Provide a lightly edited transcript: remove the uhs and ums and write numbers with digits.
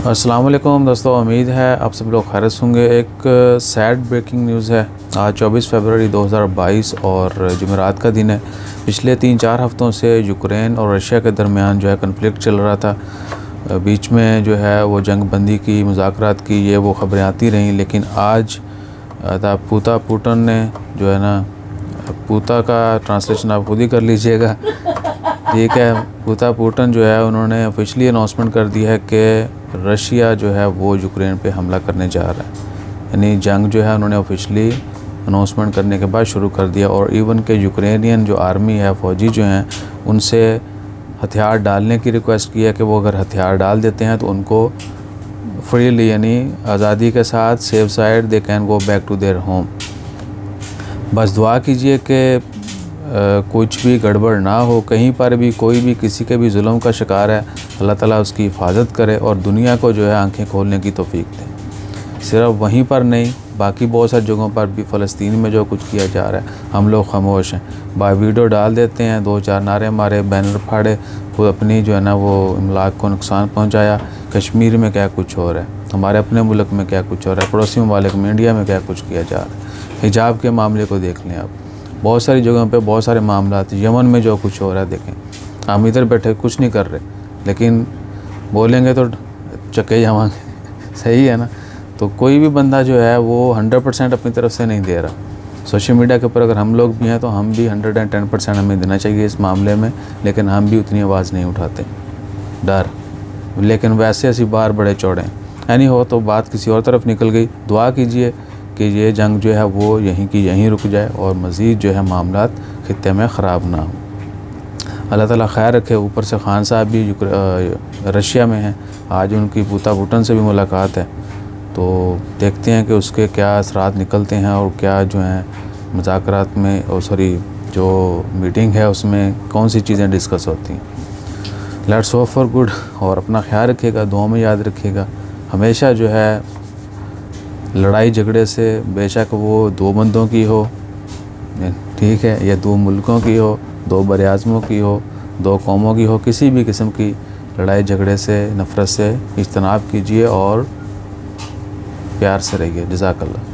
अस्सलाम वालेकुम दोस्तों, उम्मीद है आप सब लोग खैरियत होंगे। एक सैड ब्रेकिंग न्यूज़ है। आज 24 फरवरी 2022 और जुमेरात का दिन है। पिछले 3-4 हफ़्तों से यूक्रेन और रशिया के दरमियान जो है कन्फ्लिक्ट चल रहा था। बीच में जो है वो जंग बंदी की, मुज़ाकरात की, ये वो ख़बरें आती रहीं। लेकिन आज पुतिन ने जो है ना, पूता का ट्रांसलेशन आप खुद ही कर लीजिएगा, ठीक है। पुतिन जो है उन्होंने ऑफिशियली अनाउंसमेंट कर दिया है कि रशिया जो है वो यूक्रेन पे हमला करने जा रहा है। यानी जंग जो है उन्होंने ऑफिशियली अनाउंसमेंट करने के बाद शुरू कर दिया। और इवन के यूक्रेनियन जो आर्मी है, फ़ौजी जो हैं, उनसे हथियार डालने की रिक्वेस्ट की है कि वो अगर हथियार डाल देते हैं तो उनको फ्रीली, यानी आज़ादी के साथ, safe side, they can go back to their home. बस दुआ कीजिए कि कुछ भी गड़बड़ ना हो, कहीं पर भी कोई भी किसी के भी जुल्म का शिकार है, अल्लाह ताला उसकी हिफाजत करे और दुनिया को जो है आंखें खोलने की तौफीक दे। सिर्फ वहीं पर नहीं, बाकी बहुत सारी जगहों पर भी फ़लस्तीन में जो कुछ किया जा रहा है, हम लोग खामोश हैं। वीडियो डाल देते हैं, 2-4 नारे मारे, बैनर फाड़े, वो अपनी जो है ना वो इमलाक को नुकसान पहुँचाया। कश्मीर में क्या कुछ हो रहा है, हमारे अपने मुल्क में क्या कुछ हो रहा है, पड़ोसी ममालिक में, इंडिया में क्या कुछ किया जा रहा है। हिजाब के मामले को देख लें आप, बहुत सारी जगहों पे बहुत सारे मामला। यमन में जो कुछ हो रहा है देखें। हम इधर बैठे कुछ नहीं कर रहे, लेकिन बोलेंगे तो चक्के जावांगे सही है ना। तो कोई भी बंदा जो है वो 100% अपनी तरफ से नहीं दे रहा। सोशल मीडिया के ऊपर अगर हम लोग भी हैं तो हम भी 110% हमें देना चाहिए इस मामले में, लेकिन हम भी उतनी आवाज़ नहीं उठाते, डर। लेकिन वैसे ऐसी बार बड़े चौड़े हैं। यानी हो तो बात किसी और तरफ निकल गई। दुआ कीजिए कि ये जंग जो है वो यहीं की यहीं रुक जाए और मज़ीद जो है मामलात ख़ित्ते में ख़राब ना हो। अल्लाह ताला खैर रखे। ऊपर से ख़ान साहब भी रशिया में हैं। आज उनकी पुतिन से भी मुलाकात है, तो देखते हैं कि उसके क्या असरात निकलते हैं और क्या जो हैं मुज़ाकरात में, और सॉरी जो मीटिंग है उसमें कौन सी चीज़ें डिस्कस होती हैं। Let's hope for good. और अपना ख्याल रखिएगा, दुआ में याद रखिएगा। हमेशा जो है लड़ाई झगड़े से, बेशक वो 2 बंदों की हो, ठीक है, या 2 मुल्कों की हो, 2 बरआज़मों की हो, 2 कौमों की हो, किसी भी किस्म की लड़ाई झगड़े से, नफ़रत से इज्तनाब कीजिए और प्यार से रहिए। जज़ाकल्लाह।